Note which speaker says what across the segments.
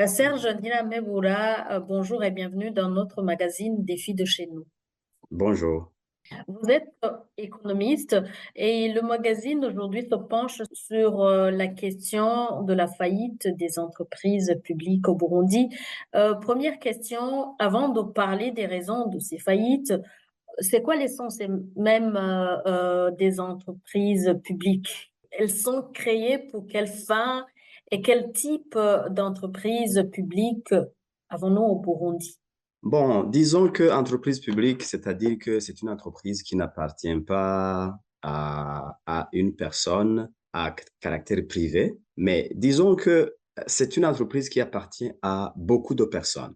Speaker 1: Serge Dina Meboura, bonjour et bienvenue dans notre magazine Défis de chez nous.
Speaker 2: Bonjour.
Speaker 1: Vous êtes économiste et le magazine aujourd'hui se penche sur la question de la faillite des entreprises publiques au Burundi. Première question, avant de parler des raisons de ces faillites, c'est quoi l'essence même des entreprises publiques? Elles sont créées pour quelle fin et quel type d'entreprise publique avons-nous au Burundi?
Speaker 2: Bon, disons que entreprise publique, c'est-à-dire que c'est une entreprise qui n'appartient pas à une personne à caractère privé, mais disons que c'est une entreprise qui appartient à beaucoup de personnes,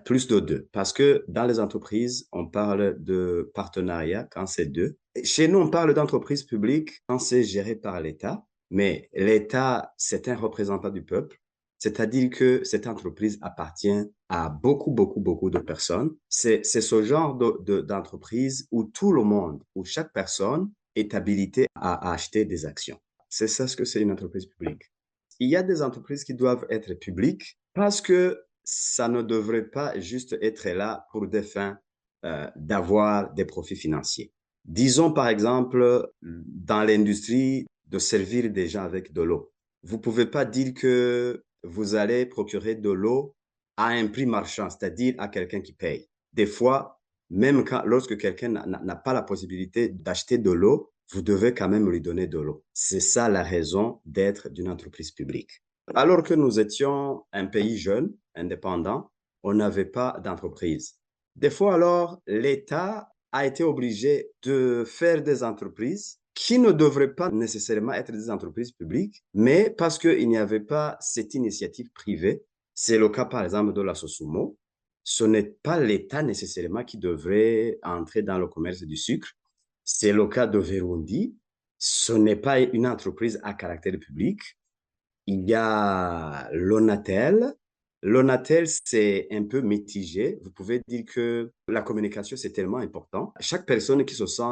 Speaker 2: plus de deux, parce que dans les entreprises, on parle de partenariat quand c'est deux. Chez nous, on parle d'entreprise publique quand c'est géré par l'État, mais l'État, c'est un représentant du peuple. C'est-à-dire que cette entreprise appartient à beaucoup de personnes. C'est ce genre d'entreprise où tout le monde, où chaque personne est habilitée à acheter des actions. C'est ça ce que c'est une entreprise publique. Il y a des entreprises qui doivent être publiques parce que ça ne devrait pas juste être là pour des fins d'avoir des profits financiers. Disons par exemple dans l'industrie de servir des gens avec de l'eau. Vous ne pouvez pas dire que vous allez procurer de l'eau à un prix marchand, c'est-à-dire à quelqu'un qui paye. Des fois, même lorsque quelqu'un n'a pas la possibilité d'acheter de l'eau, vous devez quand même lui donner de l'eau. C'est ça la raison d'être d'une entreprise publique. Alors que nous étions un pays jeune, indépendant, on n'avait pas d'entreprise. Des fois, alors, l'État a été obligé de faire des entreprises qui ne devraient pas nécessairement être des entreprises publiques, mais parce qu'il n'y avait pas cette initiative privée. C'est le cas, par exemple, de la Sosumo. Ce n'est pas l'État nécessairement qui devrait entrer dans le commerce du sucre. C'est le cas de Verundi. Ce n'est pas une entreprise à caractère public. Il y a l'Onatel. L'Onatel, c'est un peu mitigé. Vous pouvez dire que la communication, c'est tellement important. Chaque personne qui se sent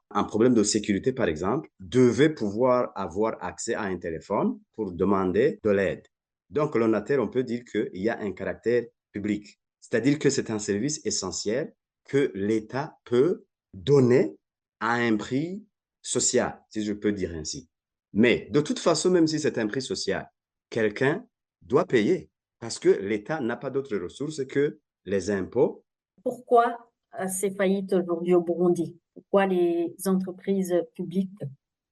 Speaker 2: un problème de sécurité, par exemple, devait pouvoir avoir accès à un téléphone pour demander de l'aide. Donc, l'Onatel, on peut dire qu'il y a un caractère public. C'est-à-dire que c'est un service essentiel que l'État peut donner à un prix social, si je peux dire ainsi. Mais de toute façon, même si c'est un prix social, quelqu'un doit payer parce que l'État n'a pas d'autres ressources que les impôts.
Speaker 1: Pourquoi ces faillites aujourd'hui au Burundi? Pourquoi les entreprises publiques,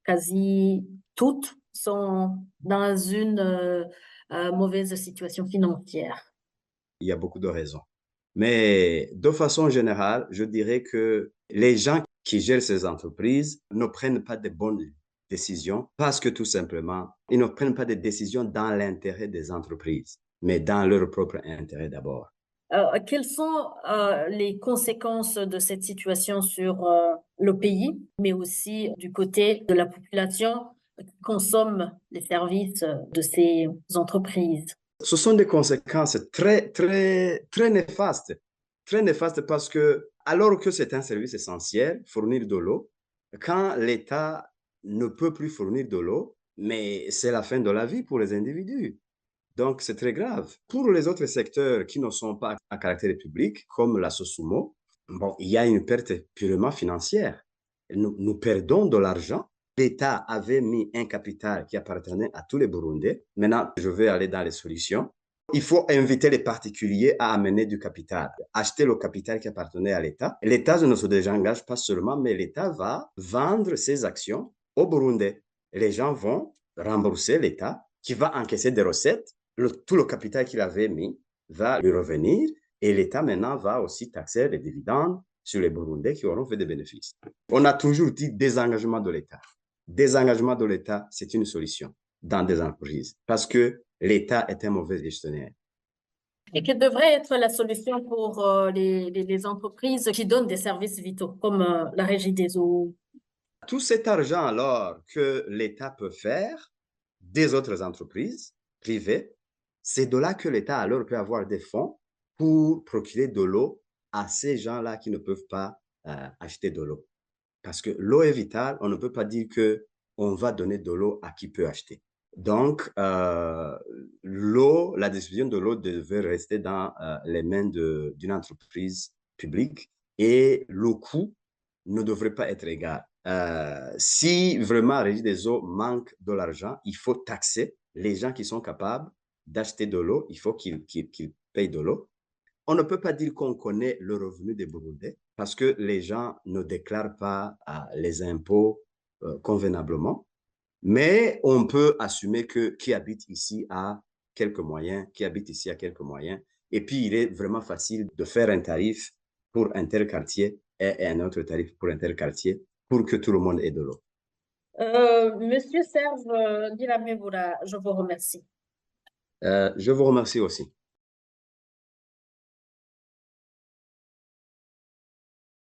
Speaker 1: quasi toutes, sont dans une mauvaise situation financière?
Speaker 2: Il y a beaucoup de raisons. Mais de façon générale, je dirais que les gens qui gèrent ces entreprises ne prennent pas de bonnes décisions parce que tout simplement, ils ne prennent pas de décisions dans l'intérêt des entreprises, mais dans leur propre intérêt d'abord.
Speaker 1: Quelles sont les conséquences de cette situation sur le pays, mais aussi du côté de la population qui consomme les services de ces entreprises?
Speaker 2: Ce sont des conséquences très néfastes parce que, alors que c'est un service essentiel, fournir de l'eau, quand l'État ne peut plus fournir de l'eau, mais c'est la fin de la vie pour les individus. Donc, c'est très grave. Pour les autres secteurs qui ne sont pas à caractère public, comme la Sosumo, bon, il y a une perte purement financière. Nous perdons de l'argent. L'État avait mis un capital qui appartenait à tous les Burundais. Maintenant, je vais aller dans les solutions. Il faut inviter les particuliers à amener du capital, acheter le capital qui appartenait à l'État. L'État ne se désengage pas seulement, mais l'État va vendre ses actions aux Burundais. Les gens vont rembourser l'État qui va encaisser des recettes. Tout le capital qu'il avait mis va lui revenir et l'État maintenant va aussi taxer les dividendes sur les Burundais qui auront fait des bénéfices. On a toujours dit désengagement de l'État. Désengagement de l'État, c'est une solution dans des entreprises parce que l'État est un mauvais gestionnaire.
Speaker 1: Et quelle devrait être la solution pour les entreprises qui donnent des services vitaux, comme la régie des eaux?
Speaker 2: Tout cet argent alors que l'État peut faire des autres entreprises privées, c'est de là que l'État alors peut avoir des fonds pour procurer de l'eau à ces gens-là qui ne peuvent pas acheter de l'eau. Parce que l'eau est vitale, on ne peut pas dire que on va donner de l'eau à qui peut acheter. Donc, l'eau, la distribution de l'eau devait rester dans les mains d'une entreprise publique et le coût ne devrait pas être égal. Si vraiment Régie des eaux manque de l'argent, il faut taxer les gens qui sont capables d'acheter de l'eau. Il faut qu'ils payent de l'eau. On ne peut pas dire qu'on connaît le revenu des Burundais parce que les gens ne déclarent pas les impôts convenablement. Mais on peut assumer que qui habite ici a quelques moyens, qui habite ici a quelques moyens. Et puis, il est vraiment facile de faire un tarif pour un tel quartier et un autre tarif pour un tel quartier pour que tout le monde ait de l'eau.
Speaker 1: Monsieur Serge Dilamé, je vous remercie.
Speaker 2: Je vous remercie aussi.